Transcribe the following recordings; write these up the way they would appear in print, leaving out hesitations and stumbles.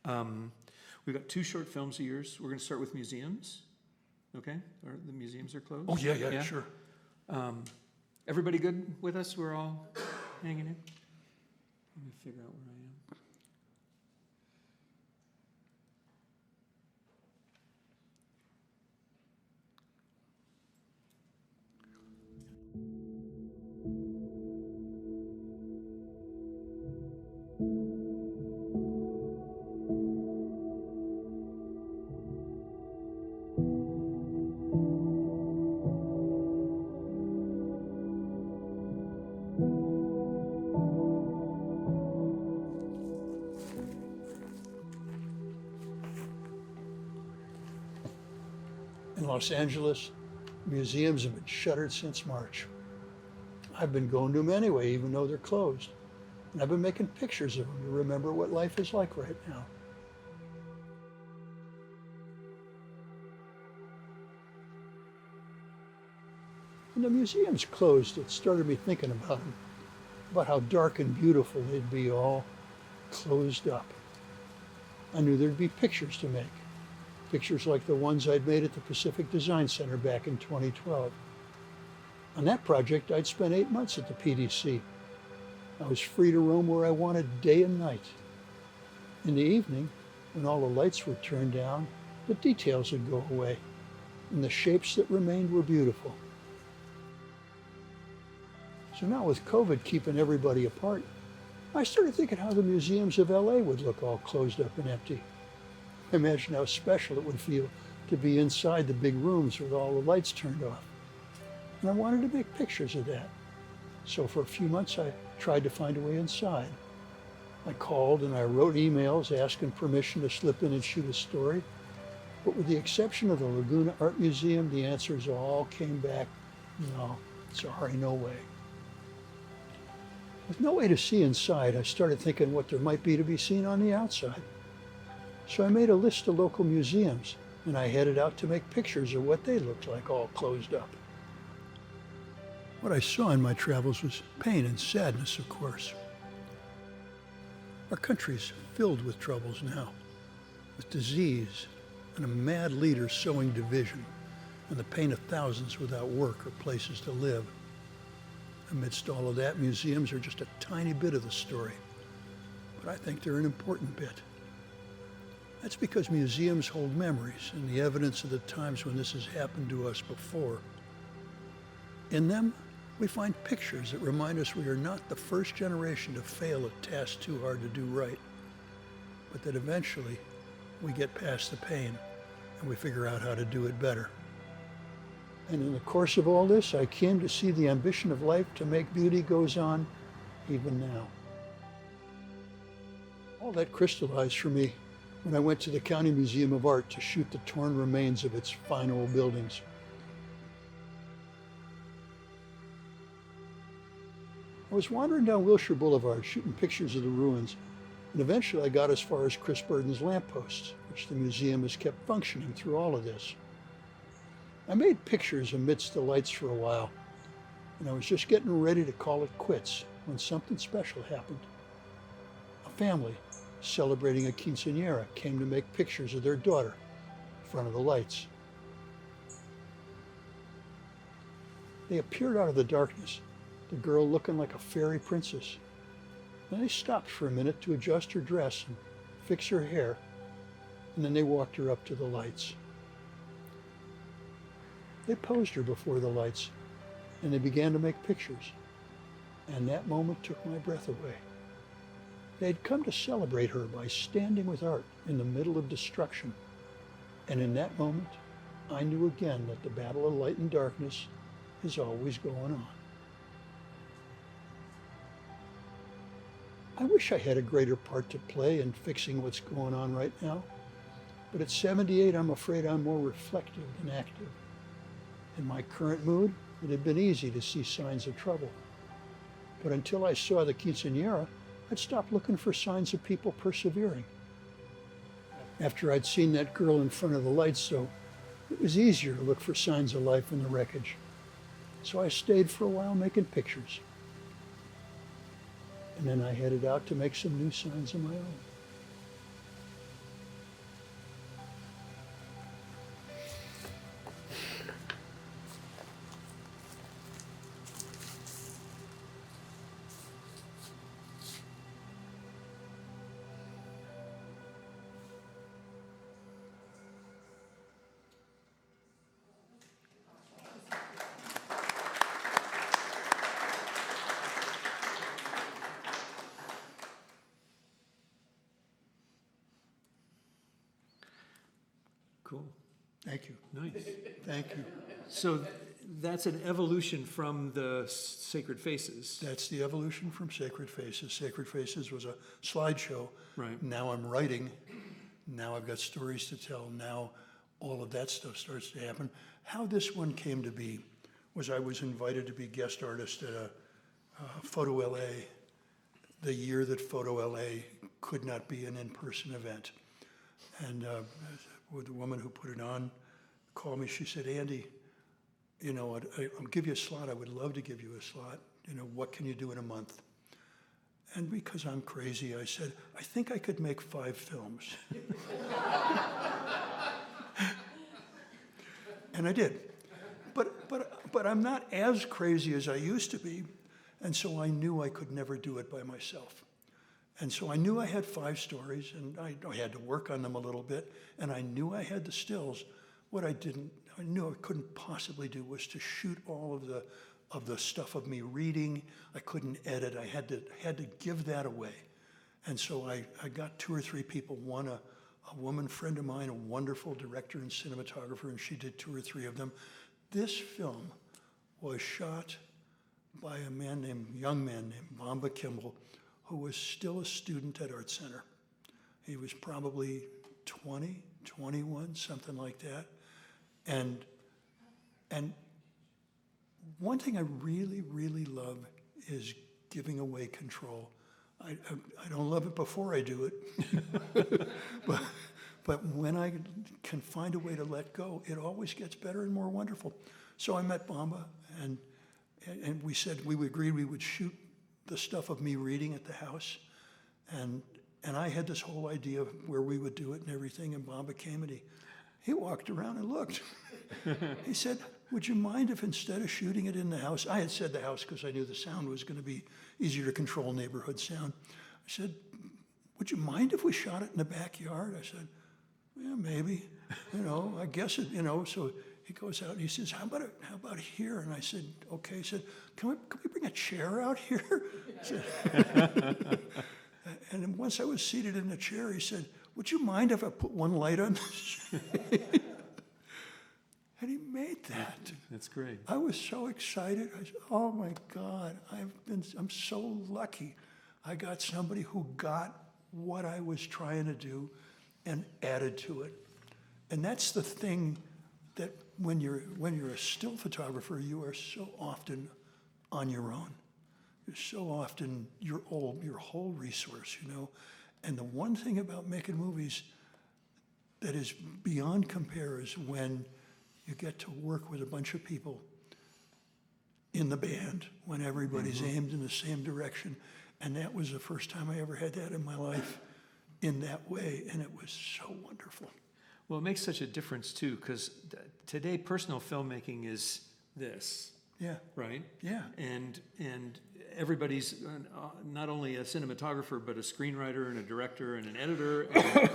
We've got 2 short films of yours. We're going to start with museums. Okay? Or the museums are closed. Oh, yeah, sure. Everybody good with us? We're all hanging in? Let me figure out where I am. In Los Angeles, museums have been shuttered since March. I've been going to them anyway, even though they're closed. And I've been making pictures of them to remember what life is like right now. When the museums closed, it started me thinking about them, about how dark and beautiful they'd be all closed up. I knew there'd be pictures to make. Pictures like the ones I'd made at the Pacific Design Center back in 2012. On that project, I'd spent 8 months at the PDC. I was free to roam where I wanted day and night. In the evening, when all the lights were turned down, the details would go away, and the shapes that remained were beautiful. So now with COVID keeping everybody apart, I started thinking how the museums of LA would look all closed up and empty. Imagine how special it would feel to be inside the big rooms with all the lights turned off. And I wanted to make pictures of that. So for a few months, I tried to find a way inside. I called and I wrote emails asking permission to slip in and shoot a story. But with the exception of the Laguna Art Museum, the answers all came back, no, sorry, no way. With no way to see inside, I started thinking what there might be to be seen on the outside. So I made a list of local museums, and I headed out to make pictures of what they looked like all closed up. What I saw in my travels was pain and sadness, of course. Our country's filled with troubles now, with disease and a mad leader sowing division, and the pain of thousands without work or places to live. Amidst all of that, museums are just a tiny bit of the story, but I think they're an important bit. That's because museums hold memories and the evidence of the times when this has happened to us before. In them, we find pictures that remind us we are not the first generation to fail a task too hard to do right, but that eventually we get past the pain and we figure out how to do it better. And in the course of all this, I came to see the ambition of life to make beauty goes on even now. All that crystallized for me when I went to the County Museum of Art to shoot the torn remains of its fine old buildings. I was wandering down Wilshire Boulevard shooting pictures of the ruins, and eventually I got as far as Chris Burden's lampposts, which the museum has kept functioning through all of this. I made pictures amidst the lights for a while, and I was just getting ready to call it quits when something special happened. A family celebrating a quinceañera came to make pictures of their daughter in front of the lights. They appeared out of the darkness, the girl looking like a fairy princess. And they stopped for a minute to adjust her dress and fix her hair, and then they walked her up to the lights. They posed her before the lights, and they began to make pictures. And that moment took my breath away. They had come to celebrate her by standing with art in the middle of destruction. And in that moment, I knew again that the battle of light and darkness is always going on. I wish I had a greater part to play in fixing what's going on right now. But at 78, I'm afraid I'm more reflective than active. In my current mood, it had been easy to see signs of trouble. But until I saw the quinceañera, I'd stopped looking for signs of people persevering. After I'd seen that girl in front of the lights, though, it was easier to look for signs of life in the wreckage. So I stayed for a while making pictures. And then I headed out to make some new signs of my own. cool. Thank you. Nice. Thank you. So that's an evolution from the Sacred Faces. That's the evolution from Sacred Faces. Sacred Faces was a slideshow. Right. Now I'm writing. Now I've got stories to tell. Now all of that stuff starts to happen. How this one came to be was I was invited to be guest artist at a Photo LA the year that Photo LA could not be an in-person event. And the woman who put it on called me. She said, Andy, you know, I'll give you a slot. I would love to give you a slot. You know, what can you do in a month? And because I'm crazy, I said, I think I could make 5 films. And I did. But I'm not as crazy as I used to be. And so I knew I could never do it by myself. And so I knew I had 5 stories, and I had to work on them a little bit, and I knew I had the stills. What I knew I couldn't possibly do was to shoot all of the stuff of me reading. I couldn't edit. I had to give that away. And so I got 2 or 3 people. One, a woman friend of mine, a wonderful director and cinematographer, and she did 2 or 3 of them. This film was shot by a young man named Bamba Kimball, who was still a student at Art Center. He was probably 20, 21, something like that. And one thing I really, really love is giving away control. I don't love it before I do it, but when I can find a way to let go, it always gets better and more wonderful. So I met Bamba, and we agreed we would shoot the stuff of me reading at the house, and I had this whole idea of where we would do it and everything, and Bamba came and he walked around and looked. He said, would you mind if instead of shooting it in the house, I had said the house because I knew the sound was going to be easier to control, neighborhood sound. I said, would you mind if we shot it in the backyard? I said, yeah, maybe, I guess it, so he goes out and he says, how about here? And I said, okay. He said, can we bring a chair out here? And then once I was seated in the chair, he said, would you mind if I put one light on this? And he made that. That's great. I was so excited. I said, oh my God, I'm so lucky. I got somebody who got what I was trying to do and added to it. And that's the thing that when you're a still photographer, you are so often on your own. You're so often your whole resource, And the one thing about making movies that is beyond compare is when you get to work with a bunch of people in the band, when everybody's aimed in the same direction. And that was the first time I ever had that in my life in that way, and it was so wonderful. Well, it makes such a difference, too, because today personal filmmaking is this. Yeah. Right? Yeah. And everybody's not only a cinematographer, but a screenwriter and a director and an editor, and,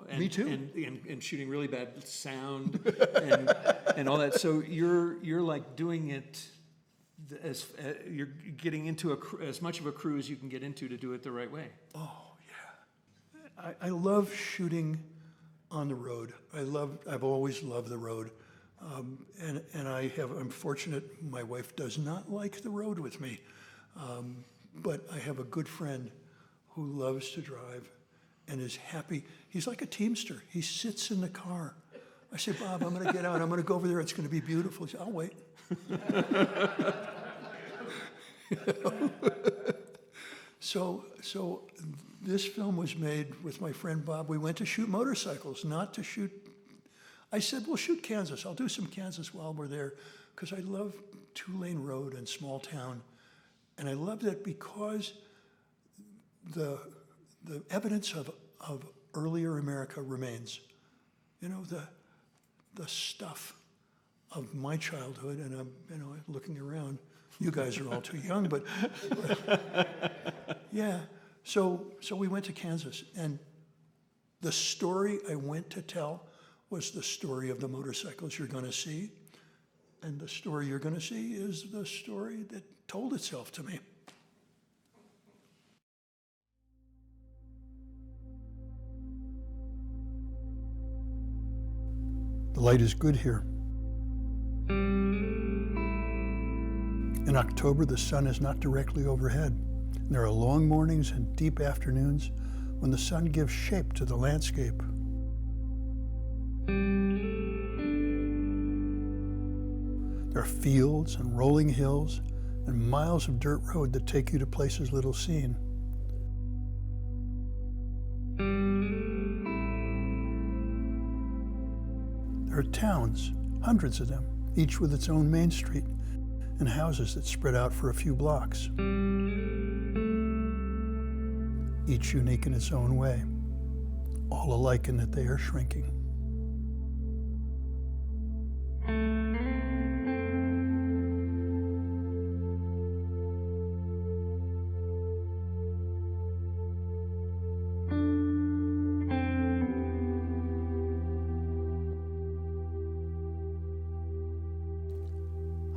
and, Me too. And shooting really bad sound and all that. So you're like doing it as you're getting into as much of a crew as you can get into to do it the right way. Oh yeah. I love shooting on the road. I've always loved the road. And I'm fortunate my wife does not like the road with me. But I have a good friend who loves to drive and is happy. He's like a Teamster. He sits in the car. I say, Bob, I'm going to get out. I'm going to go over there. It's going to be beautiful. He said, I'll wait. So this film was made with my friend Bob. We went to shoot motorcycles, not to shoot. I said, we'll shoot Kansas. I'll do some Kansas while we're there, because I love two-lane road and small town. And I love that because the evidence of earlier America remains. The stuff of my childhood, and I'm looking around. You guys are all too young, but yeah. So we went to Kansas, and the story I went to tell was the story of the motorcycles you're going to see. And the story you're going to see is the story that told itself to me. The light is good here. In October, the sun is not directly overhead. There are long mornings and deep afternoons when the sun gives shape to the landscape. There are fields and rolling hills and miles of dirt road that take you to places little seen. There are towns, hundreds of them, each with its own main street, and houses that spread out for a few blocks, each unique in its own way, all alike in that they are shrinking.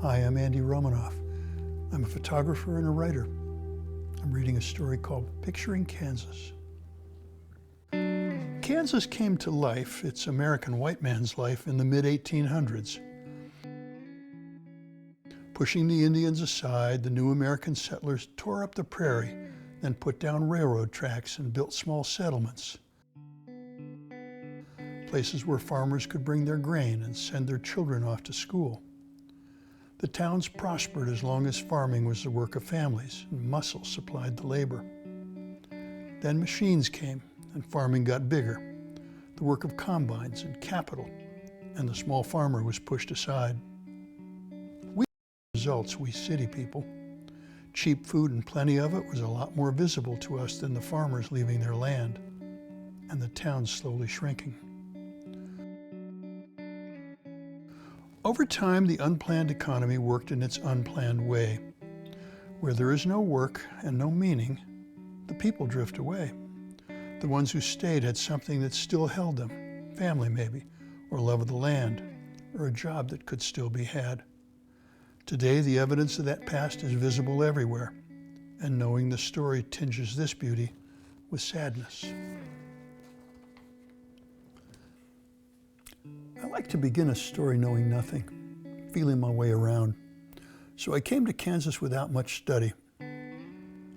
Hi, I'm Andy Romanoff. I'm a photographer and a writer. I'm reading a story called Picturing Kansas. Kansas came to life, its American white man's life, in the mid-1800s. Pushing the Indians aside, the new American settlers tore up the prairie, then put down railroad tracks and built small settlements. Places where farmers could bring their grain and send their children off to school. The towns prospered as long as farming was the work of families and muscle supplied the labor. Then machines came and farming got bigger, the work of combines and capital, and the small farmer was pushed aside. We results, we city people. Cheap food and plenty of it was a lot more visible to us than the farmers leaving their land, and the towns slowly shrinking. Over time, the unplanned economy worked in its unplanned way. Where there is no work and no meaning, the people drift away. The ones who stayed had something that still held them, family maybe, or love of the land, or a job that could still be had. Today, the evidence of that past is visible everywhere, and knowing the story tinges this beauty with sadness. I like to begin a story knowing nothing, feeling my way around. So I came to Kansas without much study.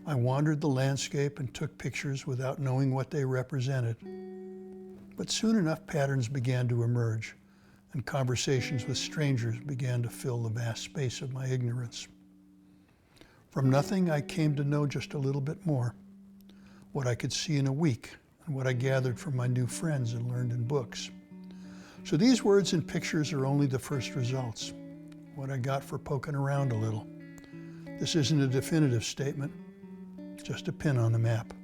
I wandered the landscape and took pictures without knowing what they represented. But soon enough patterns began to emerge, and conversations with strangers began to fill the vast space of my ignorance. From nothing, I came to know just a little bit more, what I could see in a week, and what I gathered from my new friends and learned in books. So these words and pictures are only the first results, what I got for poking around a little. This isn't a definitive statement, just a pin on the map.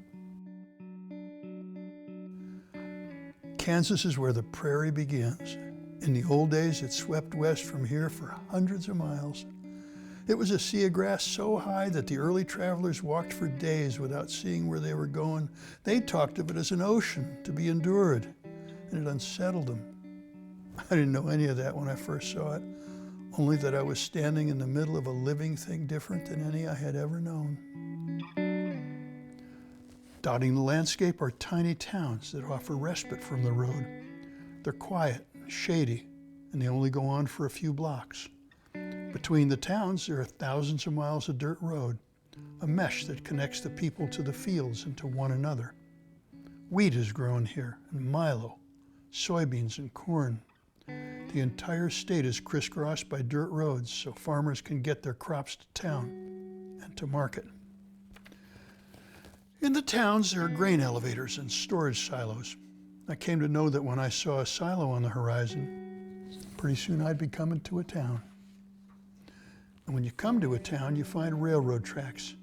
Kansas is where the prairie begins. In the old days, it swept west from here for hundreds of miles. It was a sea of grass so high that the early travelers walked for days without seeing where they were going. They talked of it as an ocean to be endured, and it unsettled them. I didn't know any of that when I first saw it, only that I was standing in the middle of a living thing different than any I had ever known. Dotting the landscape are tiny towns that offer respite from the road. They're quiet, shady, and they only go on for a few blocks. Between the towns, there are thousands of miles of dirt road, a mesh that connects the people to the fields and to one another. Wheat is grown here, and milo, soybeans and corn. The entire state is crisscrossed by dirt roads so farmers can get their crops to town and to market. In the towns, there are grain elevators and storage silos. I came to know that when I saw a silo on the horizon, pretty soon I'd be coming to a town. And when you come to a town, you find railroad tracks,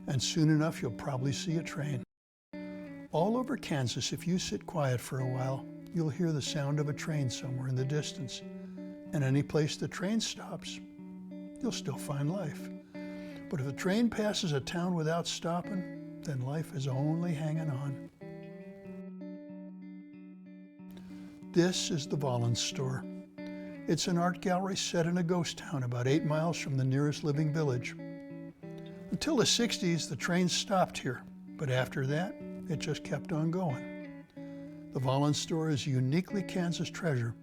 and soon enough you'll probably see a train. All over Kansas, if you sit quiet for a while, you'll hear the sound of a train somewhere in the distance. And any place the train stops, you'll still find life. But if the train passes a town without stopping, then life is only hanging on. This is the Volland store. It's an art gallery set in a ghost town about 8 miles from the nearest living village. Until the 60s, the train stopped here, but after that, it just kept on going. The Volland store is a uniquely Kansas treasure,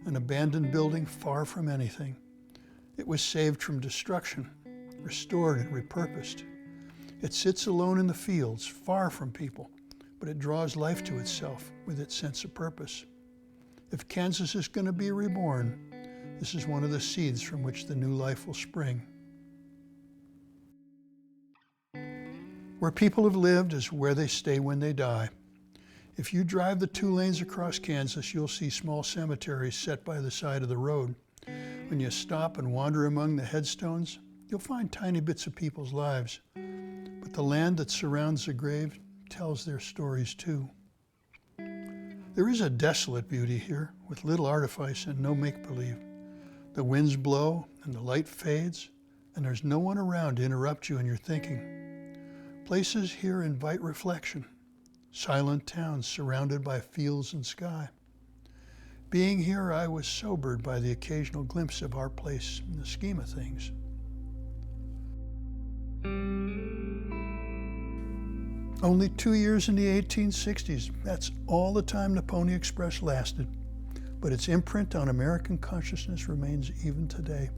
an abandoned building far from anything. It was saved from destruction, restored and repurposed. It sits alone in the fields, far from people, but it draws life to itself with its sense of purpose. If Kansas is going to be reborn, this is one of the seeds from which the new life will spring. Where people have lived is where they stay when they die. If you drive the 2 lanes across Kansas, you'll see small cemeteries set by the side of the road. When you stop and wander among the headstones, you'll find tiny bits of people's lives. But the land that surrounds the grave tells their stories too. There is a desolate beauty here, with little artifice and no make-believe. The winds blow and the light fades, and there's no one around to interrupt you in your thinking. Places here invite reflection, silent towns surrounded by fields and sky. Being here, I was sobered by the occasional glimpse of our place in the scheme of things. Only 2 years in the 1860s, that's all the time the Pony Express lasted, but its imprint on American consciousness remains even today.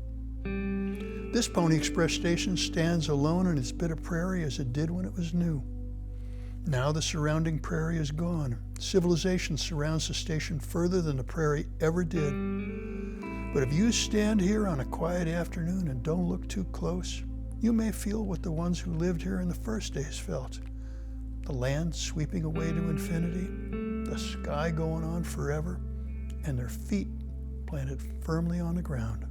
This Pony Express station stands alone in its bit of prairie as it did when it was new. Now the surrounding prairie is gone. Civilization surrounds the station further than the prairie ever did. But if you stand here on a quiet afternoon and don't look too close, you may feel what the ones who lived here in the first days felt. The land sweeping away to infinity, the sky going on forever, and their feet planted firmly on the ground.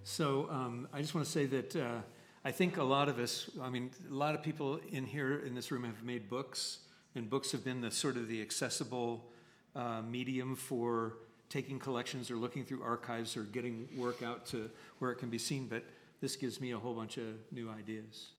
So I just want to say that I think a lot of us, I mean, a lot of people in here in this room have made books, and books have been the sort of the accessible medium for taking collections or looking through archives or getting work out to where it can be seen, but this gives me a whole bunch of new ideas.